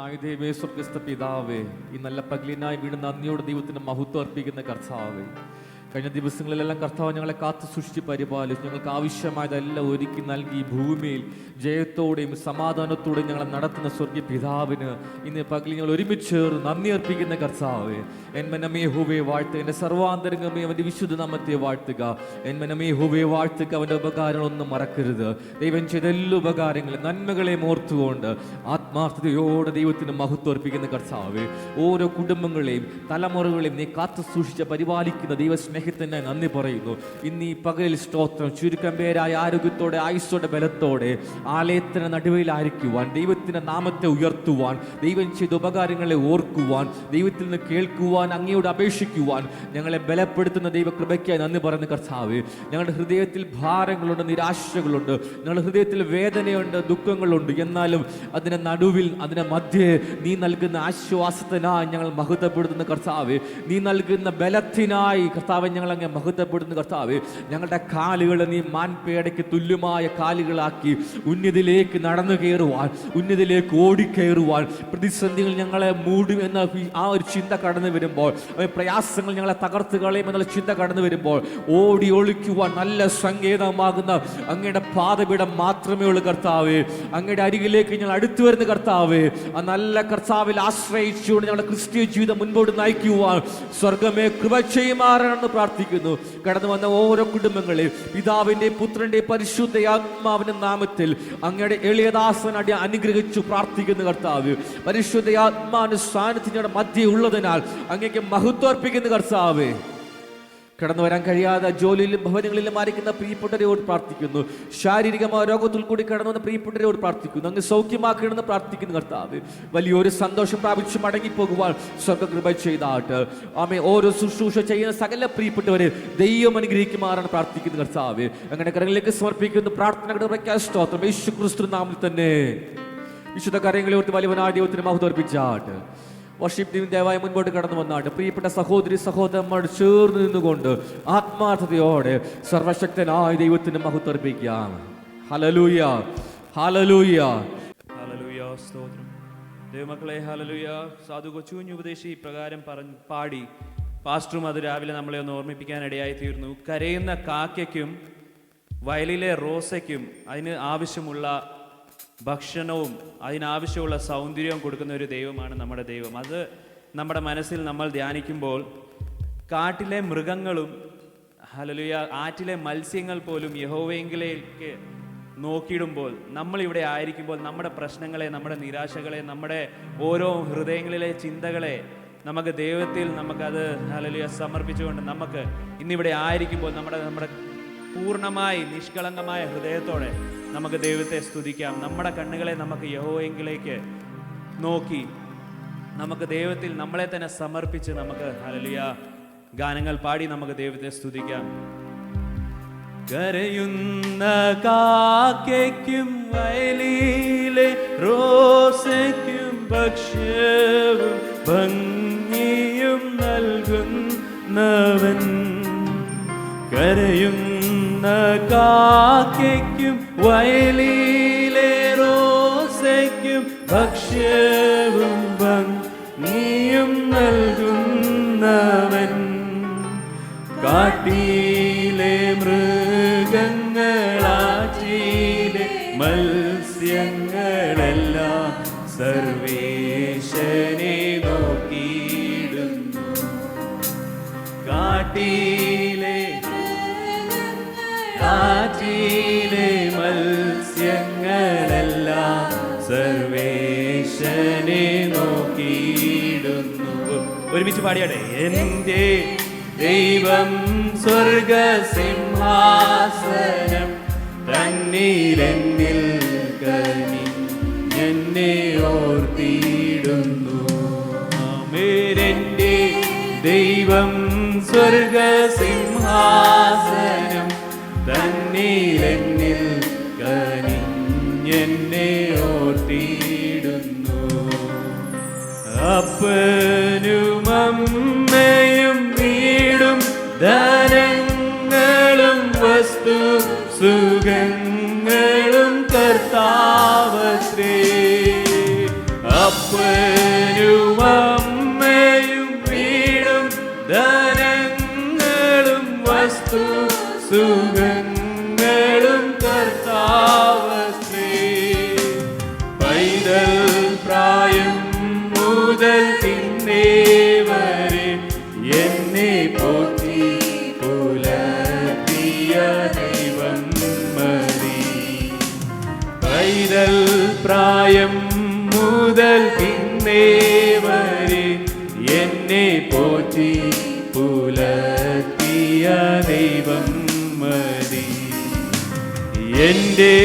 സർവശക്തനായ ദൈവമേ, സ്വർഗ്ഗസ്ഥ പിതാവേ, ഈ നല്ല പകലിനായി വീണ്ടും നന്ദിയോടെ ദൈവത്തിന് മഹത്വം അർപ്പിക്കുന്ന കർത്താവേ, കഴിഞ്ഞ ദിവസങ്ങളിലെല്ലാം കർത്താവ് ഞങ്ങളെ കാത്തു സൂക്ഷിച്ച് പരിപാലിച്ചു. ഞങ്ങൾക്ക് ആവശ്യമായതെല്ലാം ഒരുക്കി നൽകി ഭൂമിയിൽ ജയത്തോടെയും സമാധാനത്തോടെയും ഞങ്ങളെ നടത്തുന്ന സ്വർഗീയ പിതാവിന് ഇന്ന് പകലിൽ ഞങ്ങൾ ഒരുമിച്ച് നന്ദി അർപ്പിക്കുന്ന കർത്താവേ, എന്മനമേ ഹോവേ വാഴ്ത്തുക, എൻ്റെ സർവാന്തരംഗമേ അവൻ്റെ വിശുദ്ധ നാമത്തെ വാഴ്ത്തുക. എന്മനമേ ഹോവേ വാഴ്ത്തുക, അവൻ്റെ ഉപകാരങ്ങളൊന്നും മറക്കരുത്. ദൈവം ചെയ്ത എല്ലാ ഉപകാരങ്ങളും നന്മകളെയും ഓർത്തുകൊണ്ട് ആത്മാർത്ഥതയോടെ ദൈവത്തിന് മഹത്വം അർപ്പിക്കുന്ന കർത്താവേ, ഓരോ കുടുംബങ്ങളെയും തലമുറകളെയും നീ കാത്തു സൂക്ഷിച്ച് പരിപാലിക്കുന്ന ദൈവസ്നേഹത്തിന് നന്ദി പറയുന്നു. ഇന്ന് ഈ പകലിൽ സ്തോത്രം. ചുരുക്കം പേരായ ആരോഗ്യത്തോടെ ആയുസ്സോടെ ബലത്തോടെ ആലയത്തിന് നടുവിലായിരിക്കുവാൻ, ദൈവത്തിന്റെ നാമത്തെ ഉയർത്തുവാൻ, ദൈവം ചെയ്ത ഉപകാരങ്ങളെ ഓർക്കുവാൻ, ദൈവത്തിൽ നിന്ന് കേൾക്കുവാൻ, അങ്ങയോട് അപേക്ഷിക്കുവാൻ ഞങ്ങളെ ബലപ്പെടുത്തുന്ന ദൈവകൃപയ്ക്കായി നന്ദി പറയുന്ന കർത്താവേ, ഞങ്ങളുടെ ഹൃദയത്തിൽ ഭാരങ്ങളുണ്ട്, നിരാശകളുണ്ട്, ഞങ്ങളുടെ ഹൃദയത്തിൽ വേദനയുണ്ട്, ദുഃഖങ്ങളുണ്ട്. എന്നാലും അതിന് നടുവിൽ, അതിന് മധ്യേ നീ നൽകുന്ന ആശ്വാസത്തിനായി ഞങ്ങൾ മഹത്വപ്പെടുത്തുന്ന കർത്താവേ, നീ നൽകുന്ന ബലത്തിനായി കർത്താവെ ഞങ്ങൾ അങ്ങ് മഹത്വപ്പെടുന്ന കർത്താവേ, ഞങ്ങളുടെ കാലുകൾ നീ മാൻപേടയ്ക്ക് തുല്യമായ കാലുകളാക്കി ഉന്നതിലേക്ക് നടന്നു കയറുവാൻ, ഉന്നതിലേക്ക് ഓടിക്കയറുവാൻ, പ്രതിസന്ധികൾ ഞങ്ങളെ മൂടും എന്ന ആ ഒരു ചിന്ത കടന്നു വരുമ്പോൾ, പ്രയാസങ്ങൾ ഞങ്ങളെ തകർത്ത് കളയും എന്നുള്ള ചിന്ത കടന്നു വരുമ്പോൾ ഓടി ഒളിക്കുവാൻ നല്ല സങ്കേതമാകുന്ന അങ്ങയുടെ പാദപീഠം മാത്രമേ ഉള്ളൂ കർത്താവേ. അങ്ങയുടെ അരികിലേക്ക് ഞങ്ങൾ അടുത്തു വരുന്ന കർത്താവേ, ആ നല്ല കർത്താവിൽ ആശ്രയിച്ചുകൊണ്ട് ഞങ്ങളുടെ ക്രിസ്തീയ ജീവിതം മുൻപോട്ട് നയിക്കുവാൻ സ്വർഗമേ കൃപ ചെയ്യുമാറാണെന്ന് പ്രാർത്ഥിക്കുന്നു. കടന്നു വന്ന ഓരോ കുടുംബങ്ങളെയും പിതാവിന്റെ പുത്രന്റെ പരിശുദ്ധ ആത്മാവിന്റെ നാമത്തിൽ അങ്ങയുടെ എളിയദാസനടി അനുഗ്രഹിച്ചു പ്രാർത്ഥിക്കുന്ന കർത്താവ്, പരിശുദ്ധ ആത്മാവിന്റെ സാന്നിധ്യങ്ങളുടെ മധ്യേ ഉള്ളതിനാൽ അങ്ങേക്ക് മഹത്വം അർപ്പിക്കുന്ന കർത്താവേ, കടന്നു വരാൻ കഴിയാതെ ജോലിയിലും ഭവനങ്ങളിലും ആയിരിക്കുന്ന പ്രിയപ്പെട്ടവരോട് പ്രാർത്ഥിക്കുന്നു. ശാരീരികമായ രോഗത്തിൽ കൂടി കടന്നു വന്ന പ്രിയപ്പെട്ടവരോട് പ്രാർത്ഥിക്കുന്നു. അങ്ങ് സൗഖ്യമാക്കണമെന്ന് പ്രാർത്ഥിക്കുന്നു കർത്താവ്. വലിയൊരു സന്തോഷം പ്രാപിച്ച് മടങ്ങിപ്പോകുവാൻ സ്വർഗ്ഗകൃപ ചെയ്താട്ട് ആമേ. ഓരോ ശുശ്രൂഷ ചെയ്യുന്ന സകല പ്രിയപ്പെട്ടവരെ ദൈവം അനുഗ്രഹിക്കുമാറാണ് പ്രാർത്ഥിക്കുന്നു കർത്താവ്. അങ്ങനെ കരങ്ങളിലേക്ക് സമർപ്പിക്കുന്ന പ്രാർത്ഥനകളുടെ സ്തോത്രം യേശു ക്രിസ്തു നാമത്തിൽ തന്നെ. വിശുദ്ധ കാര്യങ്ങളെ ഓർത്ത് വലിയവനായ ദൈവത്തിന് മഹത്വം അർപ്പിച്ചാട്ട് വർഷിപ്പ് ടീം ദയവായി മുൻപോട്ട് കടന്നു വന്നാട്ട് പ്രിയപ്പെട്ട സഹോദരി സഹോദരന്മാർ ചേർന്ന് നിന്നുകൊണ്ട് ആത്മാർത്ഥതയോടെ സർവശക്തനായ ദൈവത്തിന് മഹത്വം അർപ്പിക്കാം. Hallelujah, hallelujah, hallelujah. സ്തോത്രം ദൈവമക്കളെ. ഹല്ലേലൂയ. സാധു കൊച്ചുകുഞ്ഞ് ഉപദേശി പ്രകാരം പാടി പാസ്റ്ററും അത് രാവിലെ നമ്മളെ ഒന്ന് ഓർമ്മിപ്പിക്കാനിടയായി തീർന്നു. കരയുന്ന കാക്കയ്ക്കും വയലിലെ റോസയ്ക്കും അതിന് ആവശ്യമുള്ള ഭക്ഷണവും അതിനാവശ്യമുള്ള സൗന്ദര്യവും കൊടുക്കുന്ന ഒരു ദൈവമാണ് നമ്മുടെ ദൈവം. അത് നമ്മുടെ മനസ്സിൽ നമ്മൾ ധ്യാനിക്കുമ്പോൾ കാട്ടിലെ മൃഗങ്ങളും ഹല്ലേലൂയ ആറ്റിലെ മത്സ്യങ്ങൾ പോലും യഹോവയെങ്കിലേക്ക് നോക്കിയിടുമ്പോൾ, നമ്മളിവിടെ ആയിരിക്കുമ്പോൾ നമ്മുടെ പ്രശ്നങ്ങളെ, നമ്മുടെ നിരാശകളെ, നമ്മുടെ ഓരോ ഹൃദയങ്ങളിലെ ചിന്തകളെ നമുക്ക് ദൈവത്തിൽ നമുക്കത് ഹല്ലേലൂയ സമർപ്പിച്ചുകൊണ്ട് നമുക്ക് ഇന്നിവിടെ ആയിരിക്കുമ്പോൾ നമ്മുടെ പൂർണ്ണമായി നിഷ്കളങ്കമായ ഹൃദയത്തോടെ നമുക്ക് ദൈവത്തെ സ്തുതിക്കാം. നമ്മുടെ കണ്ണുകളെ നമുക്ക് യഹോവയെങ്കിലേക്ക് നോക്കി നമുക്ക് ദൈവത്തിൽ നമ്മളെ തന്നെ സമർപ്പിച്ച് നമുക്ക് ഹല്ലേലൂയ ഗാനങ്ങൾ പാടി നമുക്ക് ദൈവത്തെ സ്തുതിക്കാം. കരയുന്ന കാക്കയ്ക്കും വയലിലെ റോസയ്ക്കും ഭക്ഷ്യവും ഭംഗിയും നൽകുന്നവൻ, കരയുന്ന കാക്കയ്ക്കും വയലിലെ റോസയ്ക്കും ഭക്ഷ്യവും ഭംഗിയും നൽകുന്നവൻ, കാട്ടിലെ മൃഗങ്ങളാറ്റിലെ മത്സ്യങ്ങളെല്ലാം സർവേശനെ നോക്കിയിടുന്നു. കാട്ടിലെ മത്സ്യങ്ങളെല്ലാം സർവേശനെ നോക്കിയിടുന്നു. ഒരുമിച്ച് പാടിയാട്ടെ. എൻ്റെ ദൈവം സ്വർഗസിംഹാസനം തന്നിലെന്നിൽ കനിഞ്ഞെന്നെ ഓർത്തിയിടുന്നു. ആമേൻ. ദൈവം സ്വർഗസിംഹാസനം തന്നിലെന്നിൽ കനിഞ്ഞെന്നെ ഓർത്തിയിടുന്നു. അപ്പനും അമ്മയും വീടും ധനങ്ങളും വസ്തു സുഖങ്ങളും കർത്താവത്രേ. അപ്പനും സുഖങ്ങളും കർത്താവത്രേ. പൈതൽ പ്രായം മുതൽ ഇന്നേ വരെ എന്നെ പോറ്റി പുലർത്തിയ ദൈവം മതി. പൈതൽ പ്രായം മുതൽ ഇന്നേ വരെ എന്നെ പോറ്റി പുലർത്തിയ ദൈവം മതി. എൻ്റെ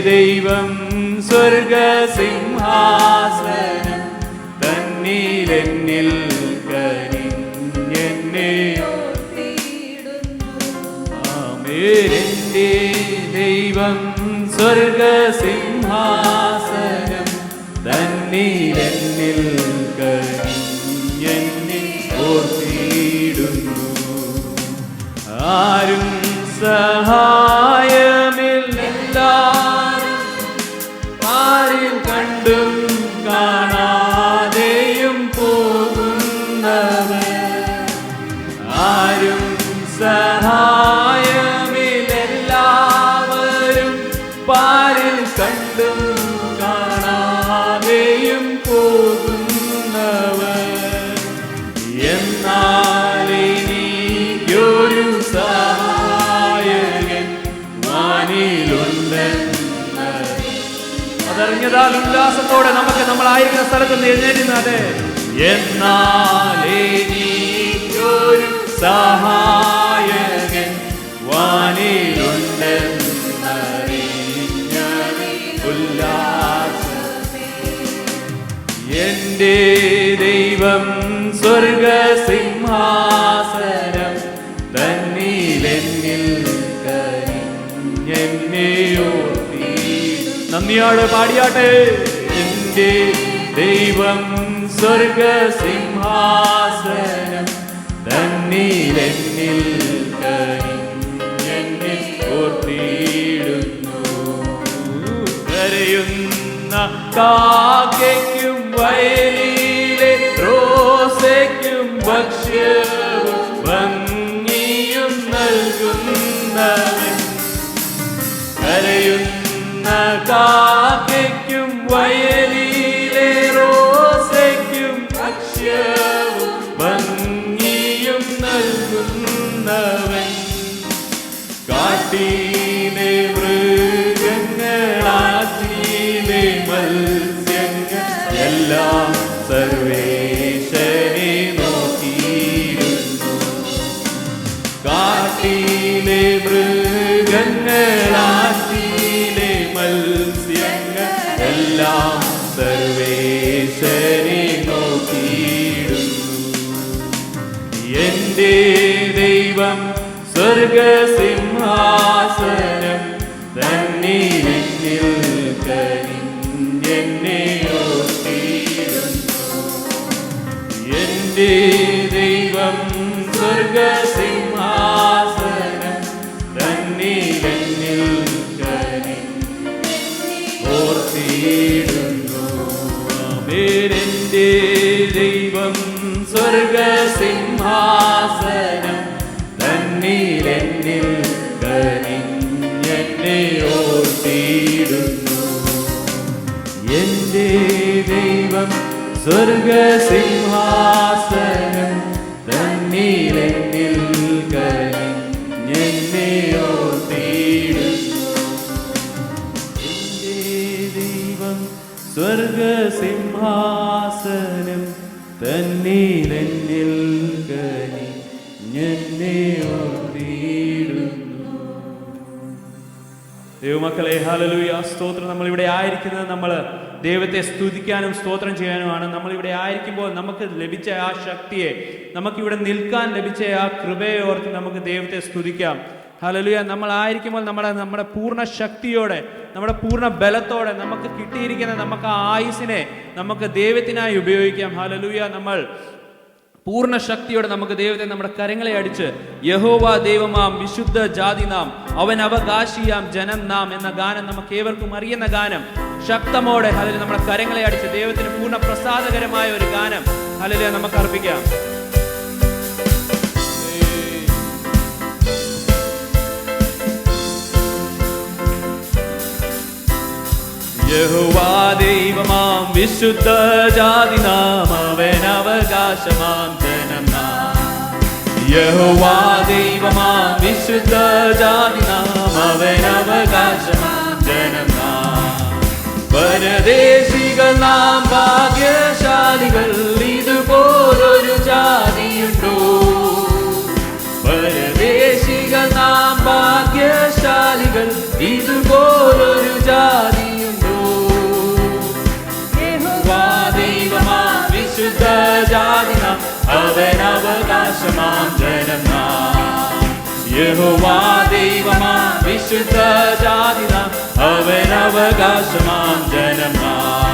ദൈവം സ്വർഗസിംഹാസനം തന്നിലെന്നിൽ കനിഞ്ഞെന്നെ. ആമേൻ. എൻ്റെ ദൈവം സ്വർഗസിംഹാസനം തന്നിലെന്നിൽ കനിഞ്ഞെന്നെ ഓർത്തിടുന്നു. ആരും സഹായമില്ലാരും ആരും കണ്ടും കാണാതെയും പോകുന്നവർ. ആരും സഹായമില്ലെല്ലാവരും പാരിൽ കണ്ടും കാണാതെയും പോകുന്നവർ. എന്നാൽ എനിക്കൊരു സഹായകൻ വാനിലുണ്ടെന്ന് അതറിഞ്ഞതാൽ ഉല്ലാസത്തോടെ നമുക്ക് നമ്മളായിരിക്കുന്ന സ്ഥലത്ത് നിന്ന് എഴുന്നേറ്റുന്നത്. എന്നാൽ എനിക്കൊരു സഹായകൻ വാനിലുണ്ടെന്നറിഞ്ഞ ഉല്ലാസമേ. എൻ്റെ ദൈവം സ്വർഗസിംഹാസനം തന്നിലെന്നിൽ കനിഞ്ഞെന്നെ ഓർത്തി. നന്ദിയോടെ പാടിയാട്ടെ. എൻ്റെ ദൈവം സ്വർഗസിംഹാസനം തന്നിലെന്നിൽ കനിഞ്ഞെന്നെ ഓർത്തിടുന്നു. കരയുന്ന കാക്കയ്ക്കും വയലിലെ റോസയ്ക്കും ഭക്ഷ്യവും ഭംഗിയും നൽകുന്നവൻ. കരയുന്ന കാക്കയ്ക്കും വയലിലെ റോസയ്ക്കും ഭക്ഷ്യവും ഭംഗിയും നൽകുന്നവൻ. കാട്ടിലെ മൃഗങ്ങളാറ്റിലെ മത്സ്യങ്ങൾ എല്ലാം സർവേശ്വരനെ നോക്കിയിരുന്നു. കാട്ടിലെ മൃഗങ്ങളാറ്റിലെ മത്സ്യങ്ങൾ എല്ലാം സർവേശ്വരനെ നോക്കിയിരുന്നു. എൻ്റെ ദൈവം സ്വർഗസിംഹാസനം തന്നിലെന്നിൽ കനിഞ്ഞെന്നെ ഓർത്തിടുന്നു. എൻ്റെ ദൈവം സ്വർഗസിംഹാസനം തന്നിലെന്നിൽ ഓർത്തിടുന്നു. ആമേൻ. എൻ്റെ ദൈവം സ്വർഗസിംഹാസനം തന്നിലെന്നിൽ കനിഞ്ഞെന്നെ ഓർത്തിടുന്നു. എൻ്റെ ദൈവം സ്വർഗസിംഹാസനം തന്നിലെന്നിൽ കനിഞ്ഞെന്നെ ഓർത്തിടുന്നു. എൻ്റെ ദൈവം സ്വർഗസിംഹാസനം തന്നിലെന്നിൽ കനിഞ്ഞെന്നെ ഓർത്തിടുന്നു. ദൈവമക്കളെ, ഹല്ലേലൂയ, സ്തോത്രം. നമ്മളിവിടെ ആയിരിക്കുന്നത് നമ്മൾ ദൈവത്തെ സ്തുതിക്കാനും സ്തോത്രം ചെയ്യാനുമാണ്. നമ്മളിവിടെ ആയിരിക്കുമ്പോൾ നമുക്ക് ലഭിച്ച ആ ശക്തിയെ, നമുക്കിവിടെ നിൽക്കാൻ ലഭിച്ച ആ കൃപയെ ഓർത്ത് നമുക്ക് ദൈവത്തെ സ്തുതിക്കാം. ഹല്ലേലൂയ. നമ്മളായിരിക്കുമ്പോൾ നമ്മുടെ പൂർണ്ണ ശക്തിയോടെ, നമ്മുടെ പൂർണ്ണ ബലത്തോടെ നമുക്ക് കിട്ടിയിരിക്കുന്ന നമുക്ക് ആ ആയുസിനെ നമുക്ക് ദൈവത്തിനായി ഉപയോഗിക്കാം. ഹല്ലേലൂയ. നമ്മൾ പൂർണ്ണ ശക്തിയോടെ നമുക്ക് ദൈവത്തെ നമ്മുടെ കരങ്ങളെ അടിച്ച് യഹോവ ദൈവമാം വിശുദ്ധ ജാതി നാം, അവൻ അവകാശിയാം ജനം നാം എന്ന ഗാനം നമുക്ക് ഏവർക്കും അറിയുന്ന ഗാനം ശക്തമോടെ ഹല്ലേലൂയ നമ്മുടെ കരങ്ങളെ അടിച്ച് ദൈവത്തിന് പൂർണ്ണ പ്രസാദകരമായ ഒരു ഗാനം ഹല്ലേലൂയ നമുക്ക് അർപ്പിക്കാം. യഹോവാ ദൈവമാം വിശുദ്ധ ജാതി നാം അവൻ അവകാശമാം ജനം നാം. യഹോവാ ദൈവമാം വിശുദ്ധ ജാതി നാം അവൻ അവകാശമാം ജനം നാം. പരദേശികൾ നാം ഭാഗ്യശാലികൾ, ഇതുപോലൊരു ജാതിയുണ്ടോ? പരദേശികൾ നാം ഭാഗ്യശാലികൾ, ഇതുപോലൊരു ജാതിയുണ്ടോ? യഹോവാ ദൈവമാം വിശുദ്ധ ജാതി നാം അവൻ അവകാശമാം ജനം നാം. യഹോവാ ദൈവമാം വിശുദ്ധ ജാതി നാം അവൻ അവകാശമാം ജനം നാം.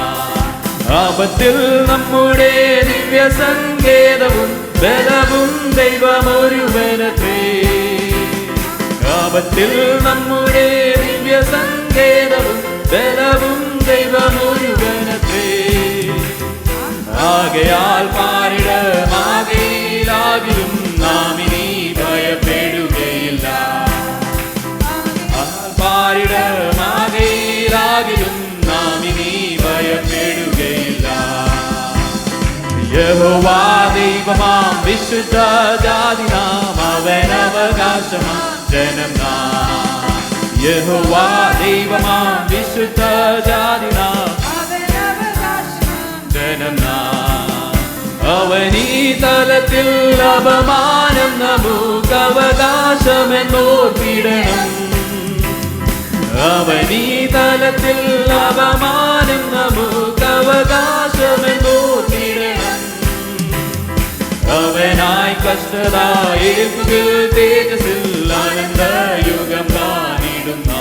ആപത്തിൽ നമ്മുടെ ദിവ്യ സങ്കേതവും ബലവും ദൈവമൊരുവനത്രേ. ആപത്തിൽ നമ്മുടെ ദിവ്യ സങ്കേതവും ബലവും ദൈവമൊരുവനത്രേ. ആകയാൽ പാരിടമാകയിലാകിലും നാം ഇനി ഭയപ്പെടുകയില്ല. പാരിടമാകയിലാകിലും നാം ഇനി ഭയപ്പെടുകയില്ല. യഹോവാ ദൈവമാം വിശുദ്ധ ജാതി നാം അവൻ അവകാശമാം ജനം നാം. യഹോവാ ദൈവമാം വിശുദ്ധ ജാതി നാം ജനം നാം. അവനീ തലത്തിൽ അപമാനം നമുക്ക് അവകാശമെന്നോർത്തിടണം. അവനീ തലത്തിൽ അപമാനം നമുക്ക് അവകാശമെന്നോർത്തിടണം. അവനായി കഷ്ടത ഏൽക്കുകയിൽ തേജസ്സിൽ ആനന്ദയുഗം കാണിടുന്ന.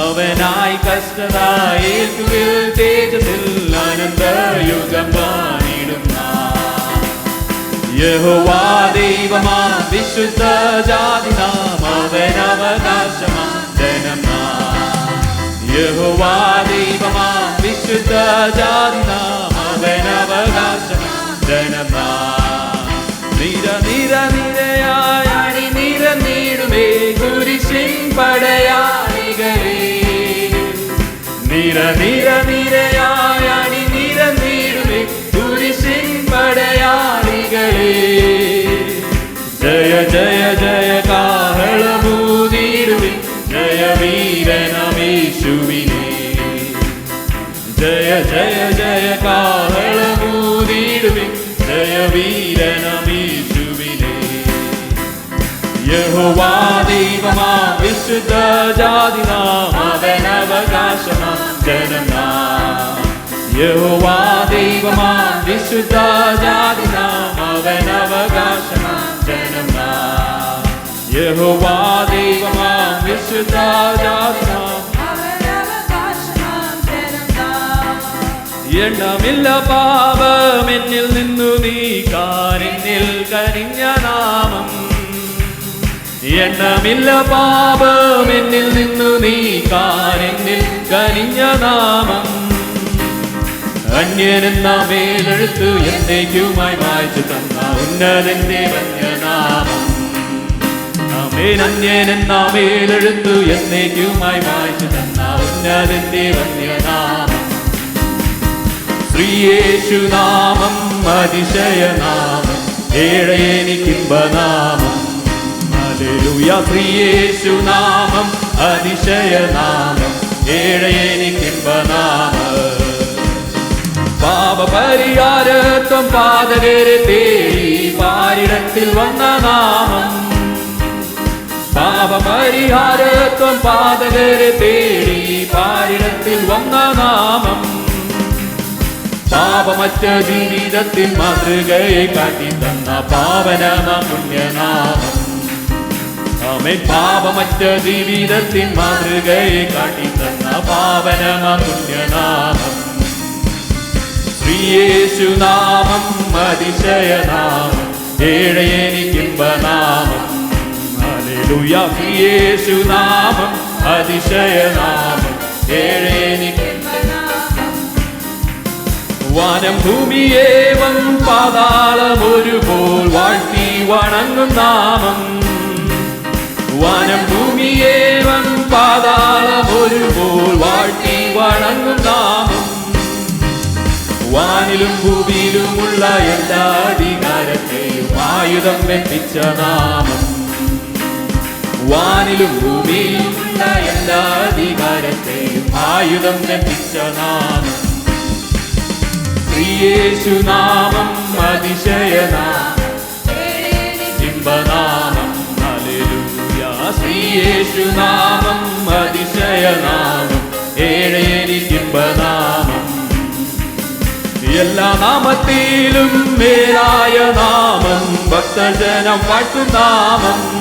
അവനായി കഷ്ടത ഏൽക്കുകയിൽ തേജസ്സിൽ ആനന്ദയുഗം കാണിടുന്ന. യഹോവാ ദൈവമാം വിശുദ്ധ ജാതി നാം അവൻ അവകാശമാം ജനം നാം. യഹോവാ ദൈവമാം വിശുദ്ധ ജാതി നാം അവൻ അവകാശമാം ജനം നാം. നിര നിര നിരയായി അണിനിരന്നിടുമേ കുരിശിൻ പടയാളികളെ. നിര നിര നിരയായി അണിനിരന്നിടുമേ കുരിശിൻ പടയാളികളെ. ജയ ജയ ജയ കാഹളമൂതിടുവിൻ ജയവീരനമേശുവിനെ. ജയ ജയ ജയ കാഹളമൂതിടുവിൻ ജയവീരനമേശുവിനെ. യഹോവാ ദൈവമാം വിശുദ്ധ ജാതി നാം അവൻ അവകാശമാം ജനം നാം. യഹോവാ ദൈവമാം വിശുദ്ധ ജാതി നാം അവൻ അവകാശമാം ജനം നാം. യഹോവാ ദൈവമാം വിശുദ്ധ ജാതി നാം എണ്ണമില്ല പാപം എന്നിൽ നിന്നു നീക്കാൻ എന്നിൽ കനിഞ്ഞ നാമം. എണ്ണമില്ല പാപം എന്നിൽ നിന്നു നീക്കാൻ എന്നിൽ കനിഞ്ഞ നാമം. അന്യനെന്ന മേലെഴുത്തു എന്നേക്കുമായി മായ്ച്ചു തന്ന ഉന്നതന്റെ വന്യനാമം. ആമേൻ. അന്യനെന്ന മേലെഴുത്തു എന്നേക്കുമായി മായ്ച്ചു തന്ന ഉന്നതന്റെ വന്യനാമം. ശ്രീയേശുനാമം അതിശയനാമം ഏഴയനിക്കിമ്പനാമം. ഹല്ലേലൂയ. ശ്രീയേശുനാമം അതിശയനാമം ഏഴയനിക്കിമ്പനാമം. പാപപരിഹാരത്വം പാതകരെ തേടി പാരിടത്തിൽ വന്ന നാമം. പാപപരിഹാരത്വം പാതകരെ തേടി പാരിടത്തിൽ വന്ന നാമം. പാപമറ്റ ജീവിതത്തിൽ മാതൃകയെ കാട്ടി തന്ന പാവനമാം പുണ്യനാമം. ആമേൻ. പാപമറ്റ ജീവിതത്തിൽ മാതൃകയെ കാട്ടി തന്ന പാവനമാം പുണ്യനാമം. ശ്രീയേശുനാമം അതിശയനാമം ഏഴയനിക്കിമ്പനാമം. ഹല്ലേലൂയ. ശ്രീയേശുനാമം അതിശയനാമം ഏഴയനിക്കിമ്പനാമം. വാനം ഭൂമിയേവം പാതാളമൊരുപോൽ വാഴ്ത്തി വണങ്ങും നാമം. വാനം ഭൂമിയേവം പാതാളമൊരുപോൽ വാഴ്ത്തി വണങ്ങും നാമം. വാനിലും ഭൂമിയിലുമുള്ള എല്ലാ അധികാരത്തെയും ആയുധം വെപ്പിച്ച നാമം. വാനിലും ഭൂമിയിലുള്ള എല്ലാ അധികാരത്തെയും ആയുധം വെപ്പിച്ച നാമം. ശ്രീയേശുനാമം അതിശയനാമം, ഇമ്പനാമം. ഹല്ലേലൂയ. ശ്രീയേശുനാമം അതിശയനാമം, ഏഴേനിക്കിമ്പനാമം. എല്ലാ നാമത്തിലും മേലായ നാമം, ഭക്തജനം വാഴ്ത്തും നാമം.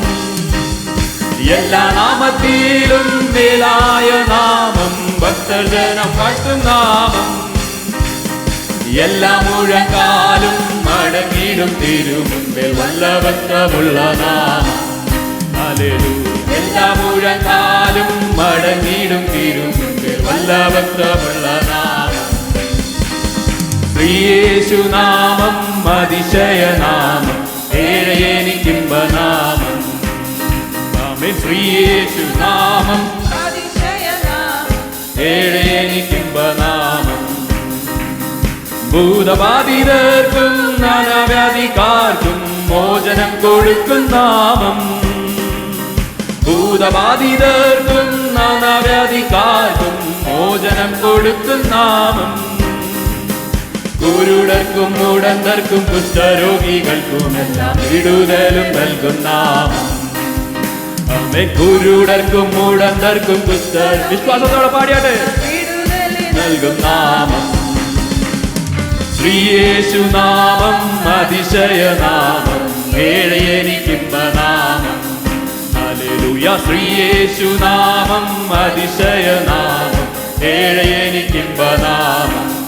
എല്ലാ നാമത്തിലും മേലായ നാമം, ഭക്തജനം വാഴ്ത്തും നാമം. എല്ലാ മുഴങ്കാലും മടങ്ങിടും തിരുമുൻപിൽ വല്ലഭത്വമുള്ള നാമം. ഹല്ലേലൂയ. എല്ലാ മുഴങ്കാലും മടങ്ങിടും തിരുമുൻപിൽ വല്ലഭത്വമുള്ള നാമം. ശ്രീയേശുനാമം അതിശയനാമം, ഏഴേനിക്കിമ്പനാമം. ആമേൻ. ശ്രീയേശുനാമം അതിശയനാമം, ഏഴേനിക്കിമ്പനാമം. ഭൂതബാധിതർക്കും നാനാവ്യാധിക്കാർക്കും മോചനം കൊടുക്കും നാമം. ഭൂതബാധിതർക്കും നാനാവ്യാധിക്കാർക്കും മോചനം കൊടുക്കും നാമം. കുരുടർക്കും മുടന്തർക്കും കുഷ്ഠരോഗികൾക്കുമെല്ലാം വിടുതലും നൽകും നാമം. ആമേൻ. കുരുടർക്കും മുടന്തർക്കും വിശ്വാസത്തോടെ പാടിയാട്ടെ. നൽകും നാമം. ശ്രീയേശുനാമം അതിശയനാമം, ഏഴേനിക്കിമ്പനാമം. ഹല്ലേലൂയ. ശ്രീയേശുനാമം അതിശയനാമം, ഏഴേനിക്കിമ്പനാമം.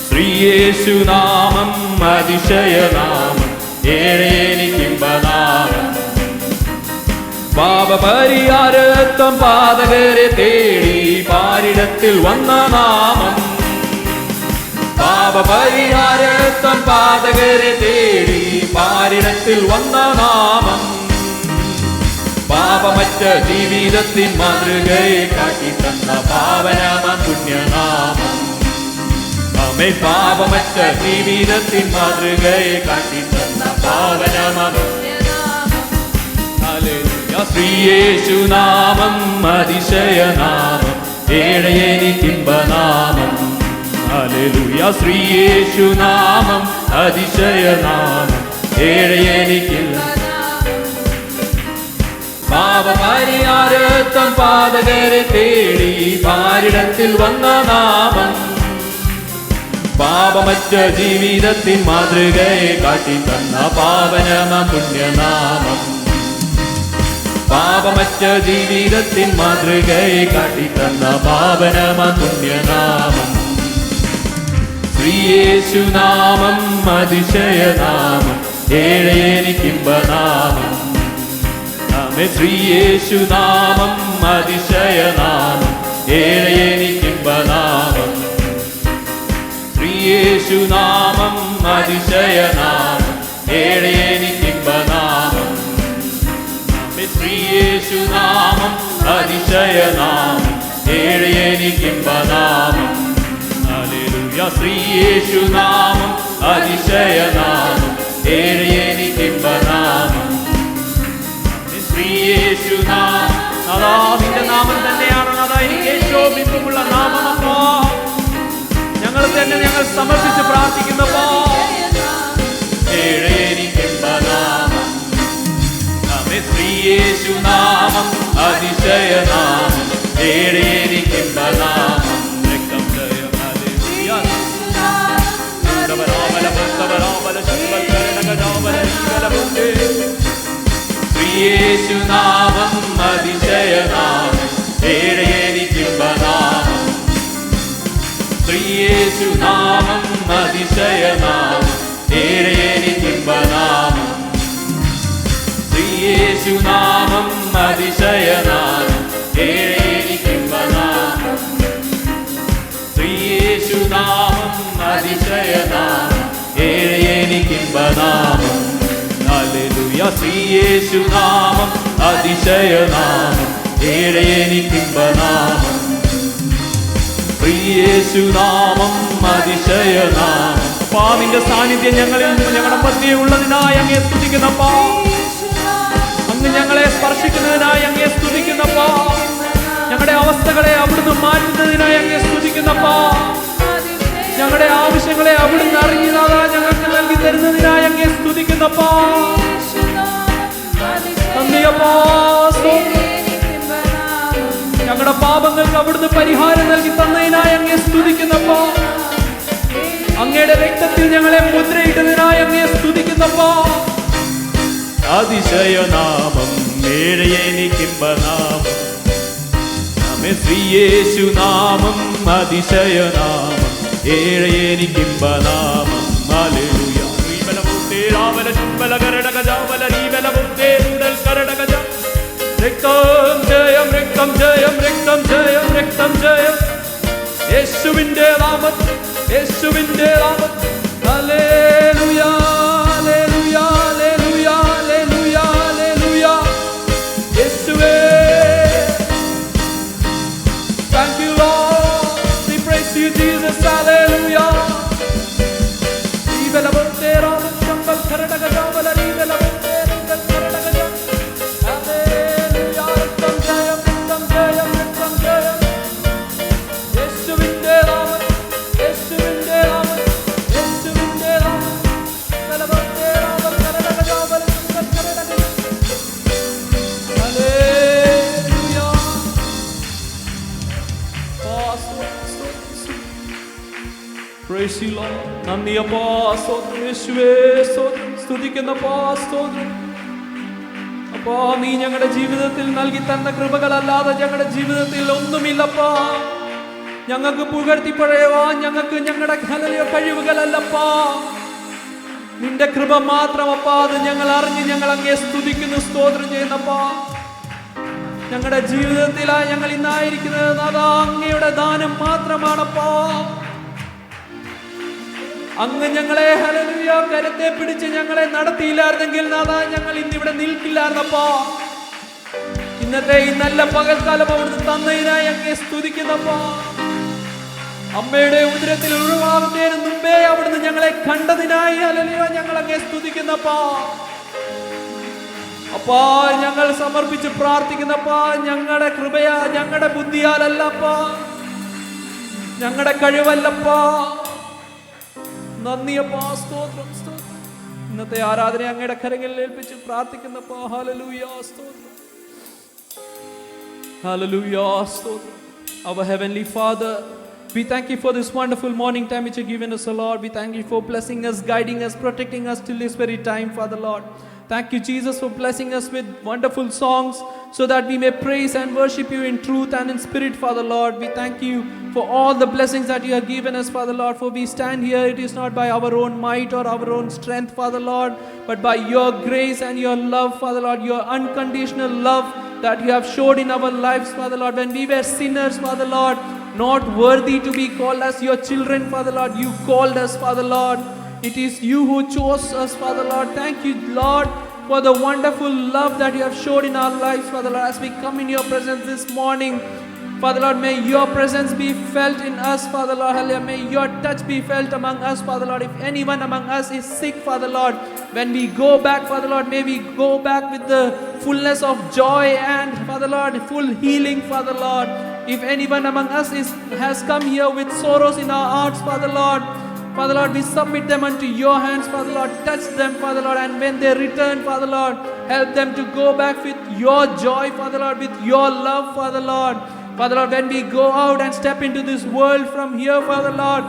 ശ്രീയേശുനാമം അതിശയനാമം, ഏഴേനിക്കിമ്പനാമം. പാപപരിഹാരത്വം പാതകരെ തേടി പാരിടത്തിൽ വന്ന നാമം. പാപപരിഹാരത്വം പാതകരെ തേടി പാരിടത്തിൽ വന്ന നാമം. പാപമറ്റ ജീവിതത്തിൻ മാതൃകയെ കാട്ടി തന്ന പാവനമ പുണ്യനാമം. ആമേൻ. പാപമറ്റ ജീവിതത്തിൻ മാതൃകയെ കാട്ടി തന്ന പാവനമ പുണ്യനാമം. ഹല്ലേലൂയ. ശ്രീയേശുനാമം അതിശയനാമം, ഏഴേനിക്കിമ്പനാമം. ഹല്ലേലൂയ. ശ്രീയേശുനാമം അതിശയനാമം, ഏഴേനിക്കിമ്പനാമം. പാപപരിഹാരത്വം പാതകരെ തേടി പാരിടത്തിൽ വന്ന നാമം. പാപമറ്റ ജീവിതത്തിൻ മാതൃകയെ കാട്ടി തന്ന പാവനമ പുണ്യനാമം. പാപമറ്റ ജീവിതത്തിൻ മാതൃകയെ കാട്ടി തന്ന പാവനമ പുണ്യനാമം. ശ്രീയേശുനാമം അതിശയനാമം, ഏഴേനിക്കിമ്പനാമം. ആമേൻ. ശ്രീയേശുനാമം അതിശയനാമം, ഏഴേനിക്കിമ്പനാമം. ശ്രീയേശുനാമം അതിശയനാമം, ഏഴേനിക്കിമ്പനാമം. ആമേൻ. ശ്രീയേശുനാമം അതിശയനാമം, ഏഴേനിക്കിമ്പനാമം. ഹല്ലേലൂയ. ശ്രീയേശുനാമം അതിശയനാമം, ഏഴേനിക്കിമ്പനാമം. ശ്രീയേശുനാമം. അതാ നിന്റെ നാമം തന്നെയാണ് അതാ എനിക്ക് ഏറ്റവും ഇമ്പമുള്ള നാമമപ്പോ. ഞങ്ങൾ തന്നെ ഞങ്ങൾ സമർപ്പിച്ച് പ്രാർത്ഥിക്കുന്നപ്പോ. ഏഴേനിക്കിമ്പനാമം. ആമേൻ. ശ്രീയേശുനാമം അതിശയനാമം, ഏഴേനിക്കിമ്പനാമം. ശ്രീയേശുനാമം അതിശയനാമം, ഏഴേനിക്കിമ്പനാമം. ശ്രീയേശുനാമം അതിശയനാമം, ഏഴേനിക്കിമ്പനാമം. ശ്രീയേശുനാമം അതിശയനാമം, ഏഴേനിക്കിമ്പനാമം. ശ്രീയേശുനാമം അതിശയനാമം, ഏഴേനിക്കിമ്പനാമം. ഹല്ലേലൂയ. ശ്രീയേശുനാമം അതിശയനാമം, ഏഴേനിക്കിമ്പനാമം. യേശുനാമം അതിശയനാമം. അപ്പാ നിന്റെ സാന്നിധ്യം ഞങ്ങളിൽ ഞങ്ങളുടെ മധ്യേ ഉള്ളതിനായി അങ്ങേ സ്തുതിക്കുന്നപ്പാ. അങ്ങ് ഞങ്ങളെ സ്പർശിക്കുന്നതിനായി അങ്ങേ സ്തുതിക്കുന്നപ്പാ. ഞങ്ങളുടെ അവസ്ഥകളെ അവിടുന്ന് മാറ്റുന്നതിനായി അങ്ങേ സ്തുതിക്കുന്നപ്പാ. ഞങ്ങളുടെ ആവശ്യങ്ങളെ അവിടുന്ന് അറിഞ്ഞതാ ഞങ്ങൾക്ക് നൽകി തരുന്നതിനായി അങ്ങേ സ്തുതിക്കുന്നപ്പാ. നന്ദിയപ്പാ. ഞങ്ങളുടെ പാപങ്ങൾക്ക് അവിടുന്ന് പരിഹാരം നൽകി തന്നതിനായി അങ്ങേ സ്തുതിക്കുന്നപ്പാ. അങ്ങയുടെ രക്തത്തിൽ ഞങ്ങളെ മുദ്രയിട്ടതിനായി അങ്ങേ സ്തുതിക്കുന്നപ്പാ. അതിശയനാമം എനിക്കിമ്പനാമം ശ്രീയേശുനാമം അതിശയനാമം എനിക്കിമ്പനാമം. ഹല്ലേലൂയ. രക്തം ജയം രക്തം ജയം രക്തം ജയം രക്തം ജയം യേശുവിന്റെ നാമത്തിൽ യേശുവിന്റെ നാമത്തിൽ. Hallelujah hallelujah hallelujah hallelujah hallelujah. യേശുവേ thank you Lord, we praise you Jesus. Hallelujah. Rivelavote Ram Chambal Karadaga Javala Rivelavote Ram Karadaga Jam. Hallelujah. Rektam Jayam Rektam Jayam Rektam Jayam. Yeshuvinde Ram Yeshuvinde Ram Yeshuvinde Ram. Rivelavote Ram Karadaga Javala Chambal Karadaga Jam. Hallelujah. Praise you Lord. നന്ദിയപ്പാ. സ്തോത്രം യേശുവേ. സ്തോത്രം. സ്തുതിക്കുന്നപ്പാ. സ്തോത്രം. അപ്പാ നീ ഞങ്ങളുടെ ജീവിതത്തിൽ നൽകി തന്ന കൃപകളല്ലാതെ ഞങ്ങളുടെ ജീവിതത്തിൽ ഒന്നുമില്ലപ്പാ. ഞങ്ങൾക്ക് പുകഴ്ത്തി പഴയവാൻ ഞങ്ങൾക്ക് ഞങ്ങളുടെ കഴിവുകളല്ലപ്പാ. നിന്റെ കൃപ മാത്രമപ്പാ. അത് ഞങ്ങൾ അറിഞ്ഞ് ഞങ്ങൾ അങ്ങേ സ്തുതിക്കുന്നു, സ്തോത്രം ചെയ്യുന്നപ്പാ. ഞങ്ങളുടെ ജീവിതത്തിലാ ഞങ്ങൾ ഇന്നായിരിക്കുന്നത് അതാ അങ്ങയുടെ ദാനം മാത്രമാണപ്പാ. അങ്ങ് ഞങ്ങളെ ഹല്ലേലൂയ കരത്തെ പിടിച്ച് ഞങ്ങളെ നടത്തിയില്ലായിരുന്നെങ്കിൽ നാഥാ ഞങ്ങൾ ഇന്നിവിടെ നിൽക്കില്ലായിരുന്നപ്പാ. ഇന്നത്തെ ഈ നല്ല പകൽക്കാലം അവിടുന്ന് തന്നതിനായി അങ്ങേ സ്തുതിക്കുന്നപ്പാ. അമ്മയുടെ ഉദരത്തിൽ ഉരുവാകുന്നതിന് മുമ്പേ അവിടുന്ന് ഞങ്ങളെ കണ്ടതിനായി ഹല്ലേലൂയ ഞങ്ങൾ അങ്ങേ സ്തുതിക്കുന്നപ്പാ. അപ്പാ ഞങ്ങൾ സമർപ്പിച്ച് പ്രാർത്ഥിക്കുന്നപ്പാ. ഞങ്ങളുടെ കൃപയാ ഞങ്ങളുടെ ബുദ്ധിയാലല്ലപ്പാ, ഞങ്ങളുടെ കഴിവല്ലപ്പാ. നന്ദിയപ്പാ. സ്തോത്രം സ്തോത്രം. ഇന്നത്തെ ആരാധന അങ്ങയുടെ കരങ്ങളിൽ ഏൽപ്പിച്ച് പ്രാർത്ഥിക്കുന്നപ്പാ. ഹല്ലേലൂയ സ്തോത്രം ഹല്ലേലൂയ സ്തോത്രം. Our heavenly Father, we thank you for this wonderful morning time which you given us, O Lord. We thank you for blessing us, guiding us, protecting us till this very time, Father Lord. Thank you, Jesus, for blessing us with wonderful songs so that we may praise and worship you in truth and in spirit, Father Lord. We thank you for all the blessings that you have given us, Father Lord. For we stand here, it is not by our own might or our own strength, Father Lord, but by your grace and your love, Father Lord, your unconditional love that you have showed in our lives, Father Lord. When we were sinners, Father Lord, not worthy to be called as your children, Father Lord, you called us, Father Lord. It is you who chose us, Father Lord. Thank you, Lord, for the wonderful love that you have showed in our lives, Father Lord. As we come in your presence this morning, Father Lord, may your presence be felt in us, Father Lord. Hallelujah. May your touch be felt among us, Father Lord. If anyone among us is sick, Father Lord, when we go back, Father Lord, may we go back with the fullness of joy and, Father Lord, full healing, Father Lord. If anyone among us has come here with sorrows in our hearts, Father Lord, Father Lord, we submit them unto your hands, Father Lord. Touch them, Father Lord, and when they return, Father Lord, help them to go back with your joy, Father Lord, with your love, Father Lord. Father Lord, when we go out and step into this world from here, Father Lord,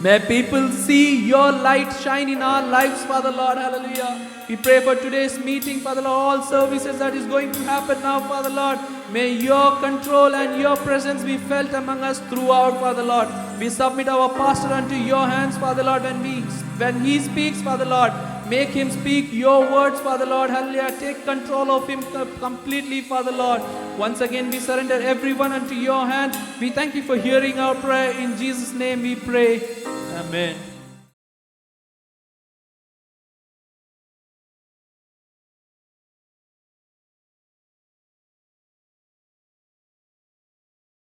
may people see your light shine in our lives, Father Lord. Hallelujah. We pray for today's meeting, Father Lord, all services that is going to happen now, Father Lord. May your control and your presence be felt among us throughout, Father Lord. We submit our pastor unto your hands, Father Lord. When he speaks, Father Lord, make him speak your words, Father Lord. Hallelujah. Take control of him completely, Father Lord. Once again, we surrender everyone unto your hands. We thank you for hearing our prayer. In Jesus' name we pray. Amen.